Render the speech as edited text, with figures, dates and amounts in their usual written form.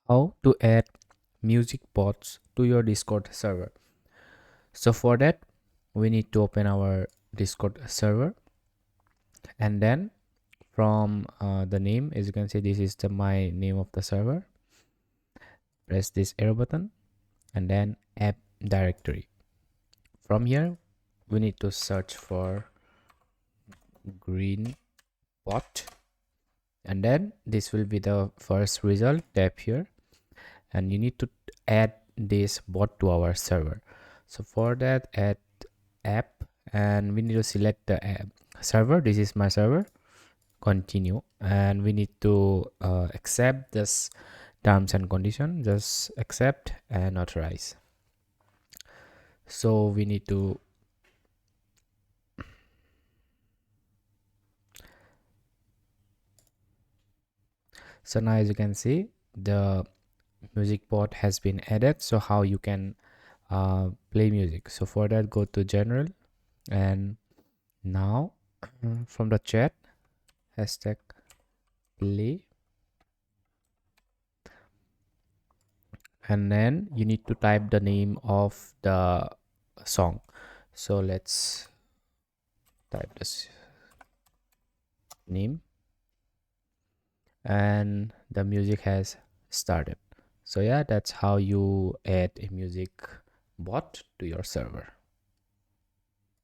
How to add music bots to your Discord server. So for that, we need to open our Discord server, and then from the name, as you can see, this is the my name of the server. Press this arrow button and then app directory. From here, we need to search for green bot, and then this will be the first result. Tap here and you need to add this bot to our server. So for that, add app, and we need to select the app server. This is my server. Continue, and we need to accept this terms and condition. Just accept and authorize. So we need to so now as you can see, the music bot has been added. So how you can play music? So for that, go to general, and now from the chat, hashtag play, and then you need to type the name of the song. So let's type this name, and the music has started. So yeah, that's how you add a music bot to your server.